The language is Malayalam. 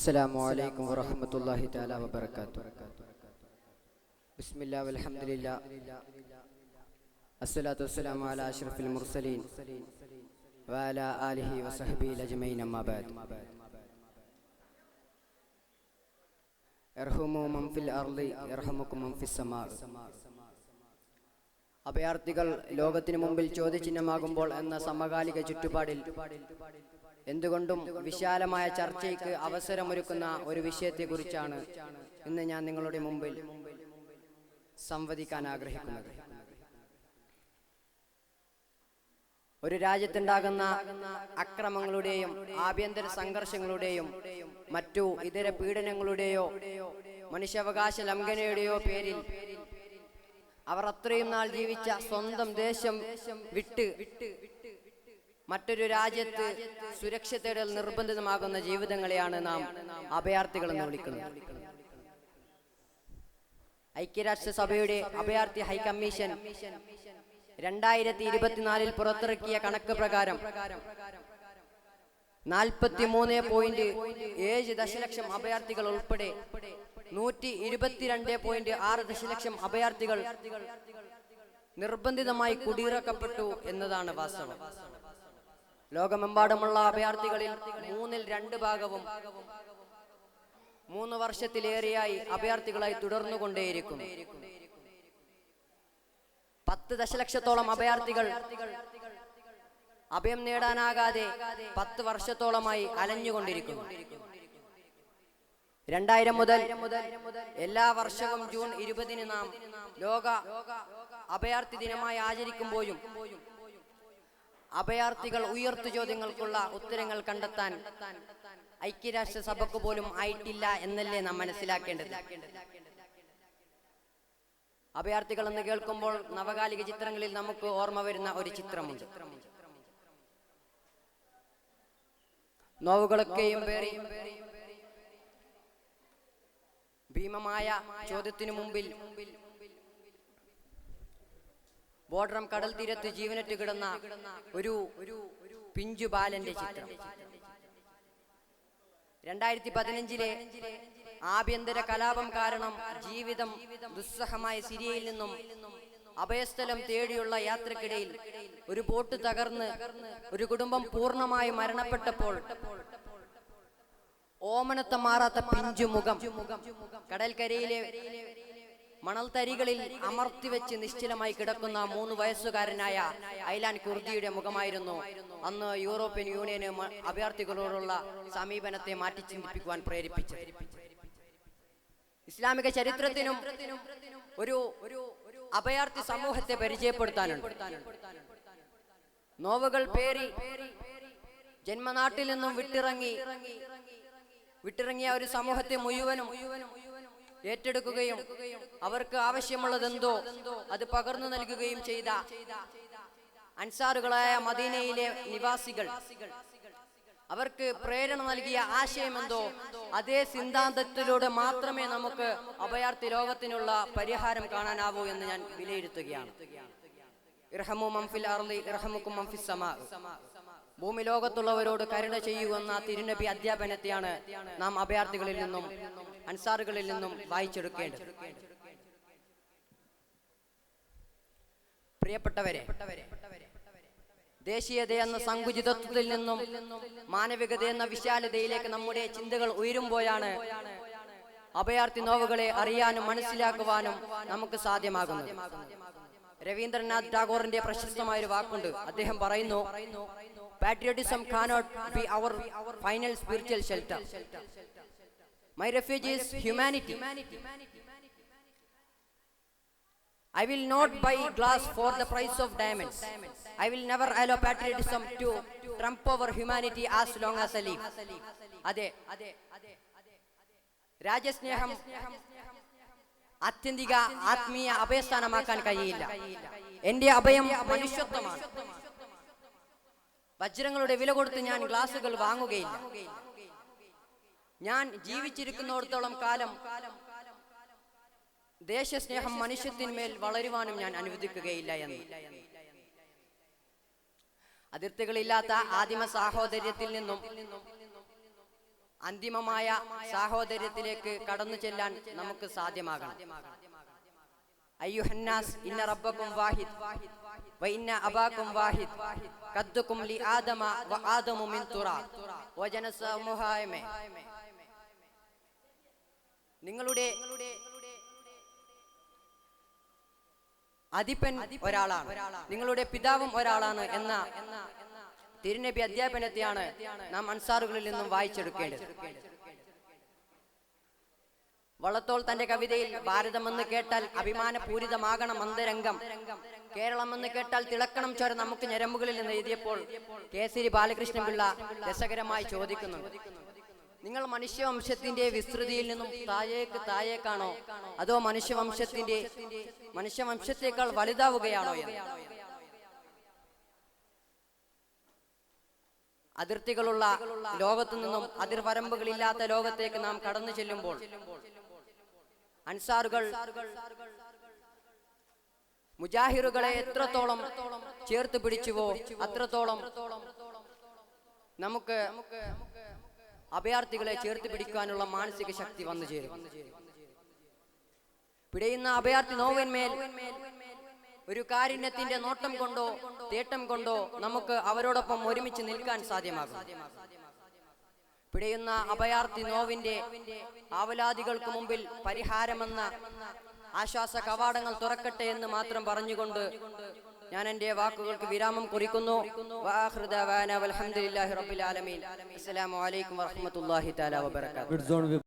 السلام عليكم ورحمة الله تعالى وبركاته. بسم الله والحمد لله الصلاة والسلام على أشرف المرسلين وعلى آله وصحبه أجمعين أما بعد. ارحموا من في الأرض يرحمكم من في السماء. അഭയാർത്ഥികൾ ലോകത്തിന് മുമ്പിൽ ചോദ്യചിഹ്നമാകുമ്പോൾ എന്ന സമകാലിക ചുറ്റുപാടിൽ എന്തുകൊണ്ടും വിശാലമായ ചർച്ചയ്ക്ക് അവസരമൊരുക്കുന്ന ഒരു വിഷയത്തെക്കുറിച്ചാണ് ഇന്ന് ഞാൻ നിങ്ങളുടെ മുമ്പിൽ സംവദിക്കാൻ ആഗ്രഹിക്കുന്നത്. ഒരു രാജ്യത്തുണ്ടാകുന്ന അക്രമങ്ങളുടെയും ആഭ്യന്തര സംഘർഷങ്ങളുടെയും മറ്റു ഇതര പീഡനങ്ങളുടെയോ മനുഷ്യാവകാശ ലംഘനയുടെയോ പേരിൽ അവർ അത്രയും നാൾ ജീവിച്ച സ്വന്തം ദേശം വിട്ട് മറ്റൊരു രാജ്യത്ത് സുരക്ഷ തേടൽ നിർബന്ധിതമാകുന്ന ജീവിതങ്ങളെയാണ് നാം അഭയാർത്ഥികൾ എന്ന് വിളിക്കുന്നത്. ഐക്യരാഷ്ട്രസഭയുടെ അഭയാർത്ഥി ഹൈക്കമ്മീഷൻ 2024 പുറത്തിറക്കിയ കണക്ക് പ്രകാരം 43.7 ദശലക്ഷം അഭയാർത്ഥികൾ ഉൾപ്പെടെ 122.6 ദശലക്ഷം അഭയാർത്ഥികൾ നിർബന്ധിതമായി കുടിയിറക്കപ്പെട്ടു എന്നതാണ് വാസ്തവം. ലോകമെമ്പാടുമുള്ള അഭയാർത്ഥികളിൽ 2/3 ഭാഗവും 3 വർഷത്തിലേറെയായി അഭയാർത്ഥികളായി തുടർന്നുകൊണ്ടേയിരിക്കും. 10 ദശലക്ഷത്തോളം അഭയാർത്ഥികൾ അഭയം നേടാനാകാതെ 10 വർഷത്തോളമായി അലഞ്ഞുകൊണ്ടിരിക്കുന്നു. 2000 മുതൽ എല്ലാ വർഷവും ജൂൺ 20 നാം ലോക അഭയാർത്ഥി ദിനമായി ആചരിക്കുമ്പോഴും അഭയാർത്ഥികൾ ഉയർത്തു ചോദ്യങ്ങൾക്കുള്ള ഉത്തരങ്ങൾ കണ്ടെത്താൻ ഐക്യരാഷ്ട്രസഭയ്ക്ക് പോലും ആയിട്ടില്ല എന്നല്ലേ നാം മനസ്സിലാക്കേണ്ടത്. അഭയാർത്ഥികൾ എന്ന് കേൾക്കുമ്പോൾ നവകാലിക ചിത്രങ്ങളിൽ നമുക്ക് ഓർമ്മ വരുന്ന ഒരു ചിത്രമുണ്ട്. നോവുകളൊക്കെയും പേറി ഭീമമായ ചോദ്യത്തിനു മുമ്പിൽ ബോർഡറം കടൽ തീരത്ത് ജീവനറ്റ് കിടന്ന ഒരു പിഞ്ചു ബാലന്റെ ചിത്രം. 2015 ആഭ്യന്തര കലാപം കാരണം ജീവിതം ദുസ്സഹമായ സിറിയയിൽ നിന്നും അഭയസ്ഥലം തേടിയുള്ള യാത്രക്കിടയിൽ ഒരു ബോട്ട് തകർന്ന് ഒരു കുടുംബം പൂർണ്ണമായി മരണപ്പെട്ടപ്പോൾ ഓമനത്തം മാറാത്ത പിഞ്ചു മുഖം കടൽക്കരയിലെ മണൽത്തരികളിൽ അമർത്തിവെച്ച് നിശ്ചലമായി കിടക്കുന്ന 3 വയസ്സുകാരനായ ഐലാൻ കുർദിയുടെ മുഖമായിരുന്നു അന്ന് യൂറോപ്യൻ യൂണിയന് അഭയാർത്ഥികളോടുള്ള സമീപനത്തെ മാറ്റി ചിന്തിപ്പിക്കുവാൻ പ്രേരിപ്പിച്ചത്. ഇസ്ലാമിക ചരിത്രത്തിനും ഒരു അഭയാർത്ഥി സമൂഹത്തെ പരിചയപ്പെടുത്താനുണ്ട്. നോവുകൾ പേറി ജന്മനാട്ടിൽ നിന്നും വിട്ടിറങ്ങിയ ഒരു സമൂഹത്തെ മുഴുവനും ഏറ്റെടുക്കുകയും അവർക്ക് ആവശ്യമുള്ളതെന്തോ അത് പകർന്നു നൽകുകയും ചെയ്ത അൻസാറുകളായ മദീനയിലെ നിവാസികൾ അവർക്ക് പ്രേരണ നൽകിയ ആശയമെന്തോ അതേ സിദ്ധാന്തത്തിലൂടെ മാത്രമേ നമുക്ക് അഭയാർത്ഥി ലോകത്തിനുള്ള പരിഹാരം കാണാനാവൂ എന്ന് ഞാൻ വിലയിരുത്തുകയാണ്. ഇർഹമു മൻ ഫിൽ അർളി ഇർഹമുക്കും മൻ ഫിസ് സമാ. ഭൂമി ലോകത്തുള്ളവരോട് കരുണ ചെയ്യുമെന്ന തിരുനബി അധ്യാപനത്തെയാണ് നാം അഭയാർത്ഥികളിൽ നിന്നും അൻസാറുകളിൽ നിന്നും വായിച്ചെടുക്കേണ്ടത്. പ്രിയപ്പെട്ടവരെ, ദേശീയത എന്ന സങ്കുചിതത്വത്തിൽ നിന്നും മാനവികത എന്ന വിശാലതയിലേക്ക് നമ്മുടെ ചിന്തകൾ ഉയരുമ്പോഴാണ് അഭയാർത്ഥി നോവുകളെ അറിയാനും മനസ്സിലാക്കുവാനും നമുക്ക് സാധ്യമാകുന്നത്. രവീന്ദ്രനാഥ് ടാഗോറിന്റെ പ്രശസ്തമായ ഒരു വാക്കുണ്ട്. അദ്ദേഹം പറയുന്നു, patriotism cannot be our final spiritual shelter. My refuge is humanity. I will not buy glass for the price of diamonds. I will never allow patriotism to trump over humanity as long as I live. അതെ, രാജ്യസ്നേഹം ആത്യന്തിക ആത്മീയ അഭയസ്ഥാനമാക്കാൻ കഴിയില്ല. എന്റെ അഭയം മനുഷ്യത്വമാണ്. വജ്രങ്ങളുടെ വില കൊടുത്ത് ഞാൻ ഗ്ലാസുകൾ വാങ്ങുകയില്ല. ഞാൻ ജീവിച്ചിരിക്കുന്നിടത്തോളം കാലം ദേശസ്നേഹം മനുഷ്യത്തിന്മേൽ വളരുവാനും ഞാൻ അനുവദിക്കുകയില്ല എന്ന്. അതിർത്തികളില്ലാത്ത ആദിമ സാഹോദര്യത്തിൽ നിന്നും അന്തിമമായ സാഹോദര്യത്തിലേക്ക് കടന്നു ചെല്ലാൻ നമുക്ക് സാധ്യമാകണം. അയ്യുഹന്നാസ് ഇന്ന റബ്ബക്കും വാഹിദ് വ ഇന്ന അബാക്കും വാഹിദ് ഖദ്ദുക്കും ലി ആദമ വ ആദമു മിൻ തുറാബ് വജനസ മുഹായമെ. നിങ്ങളുടെ അധിപൻ ഒരാളാണ്, നിങ്ങളുടെ പിതാവും ഒരാളാണ് എന്ന തിരുനബി അധ്യാപനത്തെയാണ് നാം അൻസാറുകളിൽ നിന്നും വായിച്ചെടുക്കേണ്ടത്. വള്ളത്തോൾ തന്റെ കവിതയിൽ ഭാരതമെന്ന് കേട്ടാൽ അഭിമാനപൂരിതമാകണം അന്തരംഗം, കേരളമെന്ന് കേട്ടാൽ തിളക്കണം ചോര നമുക്ക് ഞരമ്പുകളിൽ എന്ന് എഴുതിയപ്പോൾ കേസരി ബാലകൃഷ്ണൻ പിള്ള രസകരമായി ചോദിക്കുന്നുണ്ട്, നിങ്ങൾ മനുഷ്യവംശത്തിന്റെ വിസ്തൃതിയിൽ നിന്നും താഴേക്കാണോ അതോ മനുഷ്യവംശത്തേക്കാൾ വലുതാവുകയാണോ എന്ന്. അതിർത്തികളുള്ള ലോകത്തു നിന്നും അതിർവരമ്പുകളില്ലാത്ത ലോകത്തേക്ക് നാം കടന്നു ചെല്ലുമ്പോൾ അൻസാറുകൾ മുജാഹിറുകളെ എത്രത്തോളം ചേർത്ത് പിടിച്ചുവോ അത്രത്തോളം നമുക്ക് അഭയാർത്ഥികളെ ചേർത്ത് പിടിക്കാനുള്ള മാനസിക ശക്തി വന്നു ചേരും. പിടയുന്ന അഭയാർത്ഥി നോവിന്മേൽ ഒരു കാരുണ്യത്തിന്റെ നോട്ടം കൊണ്ടോ തേട്ടം കൊണ്ടോ നമുക്ക് അവരോടൊപ്പം ഒരുമിച്ച് നിൽക്കാൻ സാധ്യമാകും. പിടയുന്ന അഭയാർത്ഥി നോവിന്റെ ആവലാദികൾക്ക് മുമ്പിൽ പരിഹാരമെന്ന ആശ്വാസ കവാടങ്ങൾ തുറക്കട്ടെ എന്ന് മാത്രം പറഞ്ഞുകൊണ്ട് ഞാൻ എൻ്റെ വാക്കുകൾക്ക് വിരാമം കുറിക്കുന്നു. വആഖിറു ദഅവാനാ വൽഹംദുലില്ലാഹി റബ്ബിൽ ആലമീൻ. അസ്സലാമു അലൈക്കും വറഹ്മത്തുള്ളാഹി തആല വബറകാതുഹു.